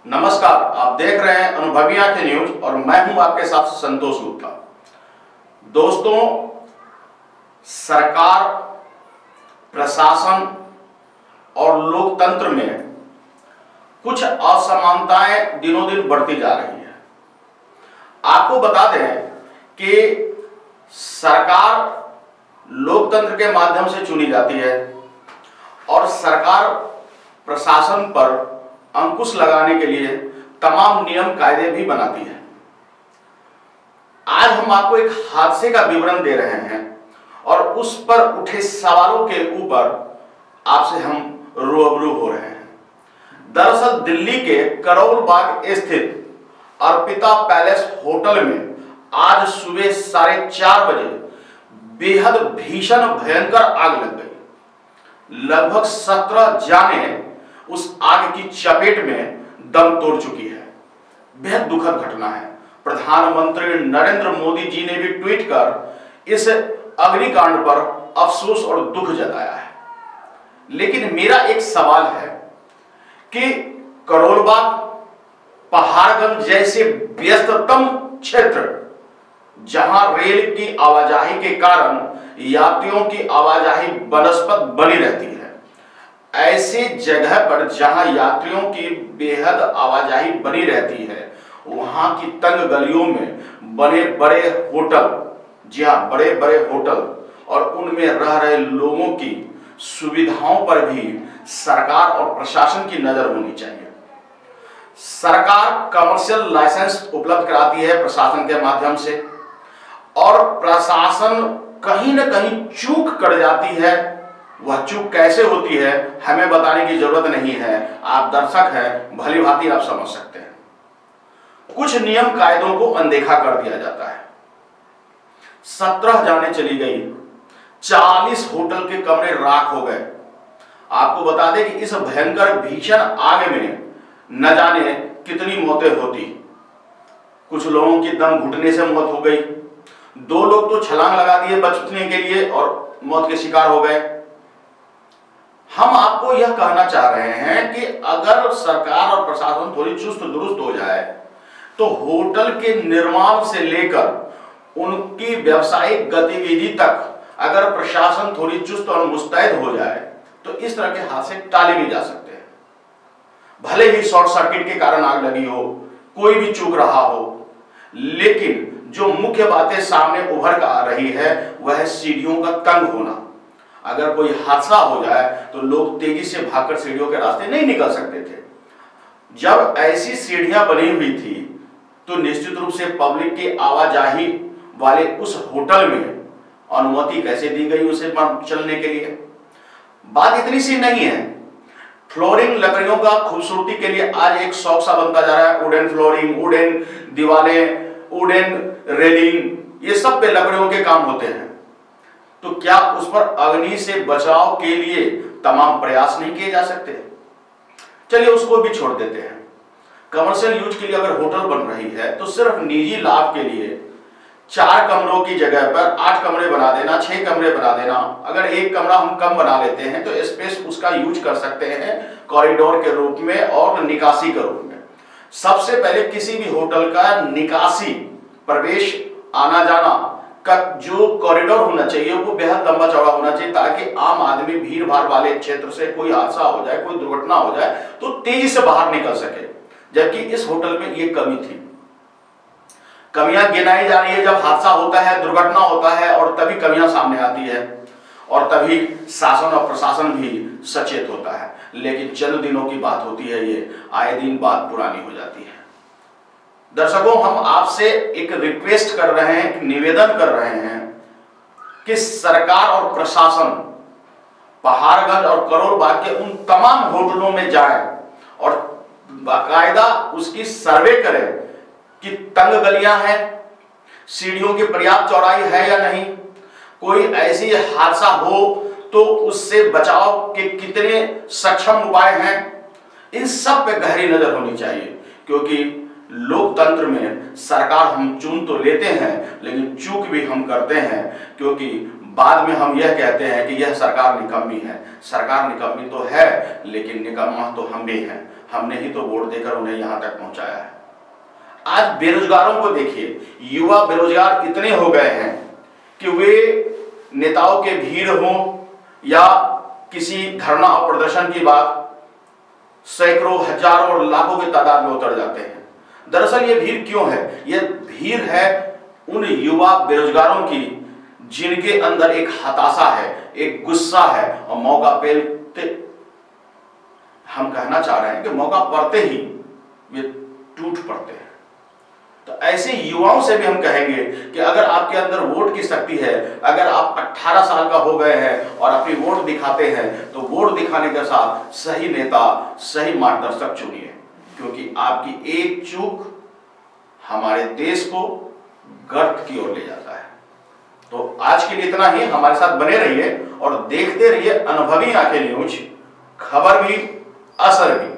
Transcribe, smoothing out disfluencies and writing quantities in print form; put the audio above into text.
नमस्कार, आप देख रहे हैं अनुभवी आंखें न्यूज और मैं हूं आपके साथ संतोष गुप्ता। दोस्तों, सरकार, प्रशासन और लोकतंत्र में कुछ असमानताएं दिनों दिन बढ़ती जा रही है। आपको बता दें कि सरकार लोकतंत्र के माध्यम से चुनी जाती है और सरकार प्रशासन पर अंकुश लगाने के लिए तमाम नियम कायदे भी बनाती है। आज हम आपको एक हादसे का विवरण दे रहे हैं और उस पर उठे सवालों के ऊपर आपसे हम रूबरू हो रहे हैं। दरअसल दिल्ली के करोल बाग स्थित अर्पिता पैलेस होटल में आज सुबह 4:30 बजे बेहद भीषण भयंकर आग लग गई। लगभग 17 जानें उस आग की चपेट में दम तोड़ चुकी है। बेहद दुखद घटना है। प्रधानमंत्री नरेंद्र मोदी जी ने भी ट्वीट कर इस अग्निकांड पर अफसोस और दुख जताया है। लेकिन मेरा एक सवाल है कि करोलबाग, पहाड़गंज जैसे व्यस्ततम क्षेत्र जहां रेल की आवाजाही के कारण यात्रियों की आवाजाही बनस्पत बनी रहती है, ऐसे जगह पर जहां यात्रियों की बेहद आवाजाही बनी रहती है, वहां की तंग गलियों में बने बड़े होटल, जी हां, बड़े बड़े होटल और उनमें रह रहे लोगों की सुविधाओं पर भी सरकार और प्रशासन की नजर होनी चाहिए। सरकार कमर्शियल लाइसेंस उपलब्ध कराती है प्रशासन के माध्यम से और प्रशासन कहीं न कहीं चूक कर जाती है। वह चूक कैसे होती है हमें बताने की जरूरत नहीं है, आप दर्शक हैं, भली भांति आप समझ सकते हैं। कुछ नियम कायदों को अनदेखा कर दिया जाता है। 17 जानें चली गई, 40 होटल के कमरे राख हो गए। आपको बता दें कि इस भयंकर भीषण आग में न जाने कितनी मौतें होती। कुछ लोगों की दम घुटने से मौत हो गई, 2 लोग तो छलांग लगा दिए बचने के लिए और मौत के शिकार हो गए। हम आपको यह कहना चाह रहे हैं कि अगर सरकार और प्रशासन थोड़ी चुस्त दुरुस्त हो जाए तो होटल के निर्माण से लेकर उनकी व्यावसायिक गतिविधि तक अगर प्रशासन थोड़ी चुस्त और मुस्तैद हो जाए तो इस तरह के हादसे टाले भी जा सकते हैं। भले ही शॉर्ट सर्किट के कारण आग लगी हो, कोई भी चूक रहा हो, लेकिन जो मुख्य बातें सामने उभर कर आ रही है वह है सीढ़ियों का तंग होना। अगर कोई हादसा हो जाए तो लोग तेजी से भागकर सीढ़ियों के रास्ते नहीं निकल सकते थे। जब ऐसी सीढ़ियां बनी हुई थी तो निश्चित रूप से पब्लिक की आवाजाही वाले उस होटल में अनुमति कैसे दी गई उसे चलने के लिए। बात इतनी सी नहीं है, फ्लोरिंग लकड़ियों का खूबसूरती के लिए आज एक शौक सा बनता जा रहा है। वुडन फ्लोरिंग, वुडन दीवारें, वुडन रेलिंग, ये सब पे लकड़ियों के काम होते हैं। तो क्या उस पर अग्नि से बचाव के लिए तमाम प्रयास नहीं किए जा सकते? चलिए उसको भी छोड़ देते हैं। कमर्शियल यूज के लिए अगर होटल बन रही है तो सिर्फ निजी लाभ के लिए 4 कमरों की जगह पर 8 कमरे बना देना, 6 कमरे बना देना। अगर एक कमरा हम कम बना लेते हैं तो स्पेस उसका यूज कर सकते हैं कॉरिडोर के रूप में और निकासी के रूप में। सबसे पहले किसी भी होटल का निकासी, प्रवेश आना जाना का जो कॉरिडोर होना चाहिए वो बेहद लंबा चौड़ा होना चाहिए ताकि आम आदमी भीड़ भाड़ वाले क्षेत्र से कोई हादसा हो जाए, कोई दुर्घटना हो जाए तो तेजी से बाहर निकल सके। जबकि इस होटल में ये कमी थी। कमियां गिनाई जा रही है जब हादसा होता है, दुर्घटना होता है और तभी कमियां सामने आती है और तभी शासन और प्रशासन भी सचेत होता है। लेकिन चंद दिनों की बात होती है, ये आए दिन बात पुरानी हो जाती है। दर्शकों, हम आपसे एक रिक्वेस्ट कर रहे हैं, निवेदन कर रहे हैं कि सरकार और प्रशासन पहाड़गंज और करोल बाग के उन तमाम होटलों में जाए और बाकायदा उसकी सर्वे करें कि तंग गलियां हैं, सीढ़ियों की पर्याप्त चौड़ाई है या नहीं, कोई ऐसी हादसा हो तो उससे बचाव के कितने सक्षम उपाय हैं। इन सब पे गहरी नजर होनी चाहिए, क्योंकि लोकतंत्र में सरकार हम चुन तो लेते हैं लेकिन चूक भी हम करते हैं, क्योंकि बाद में हम यह कहते हैं कि यह सरकार निकम्मी है। सरकार निकम्मी तो है, लेकिन निकम्मा तो हम भी हैं। हमने ही तो वोट देकर उन्हें यहां तक पहुंचाया है। आज बेरोजगारों को देखिए, युवा बेरोजगार इतने हो गए हैं कि वे नेताओं के भीड़ हो या किसी धरना और प्रदर्शन की बात, सैकड़ों, हजारों और लाखों की तादाद में उतर जाते हैं। दरअसल ये भीड़ क्यों है? ये भीड़ है उन युवा बेरोजगारों की जिनके अंदर एक हताशा है, एक गुस्सा है, और मौका पेलते, हम कहना चाह रहे हैं कि मौका पड़ते ही ये टूट पड़ते हैं। तो ऐसे युवाओं से भी हम कहेंगे कि अगर आपके अंदर वोट की शक्ति है, अगर आप 18 साल का हो गए हैं और अपनी वोट दिखाते हैं, तो वोट दिखाने के साथ सही नेता, सही मार्गदर्शक चुनिए, क्योंकि आपकी एक चूक हमारे देश को गर्त की ओर ले जाता है। तो आज के लिए इतना ही। हमारे साथ बने रहिए और देखते रहिए अनुभवी आंखें न्यूज, खबर भी असर भी।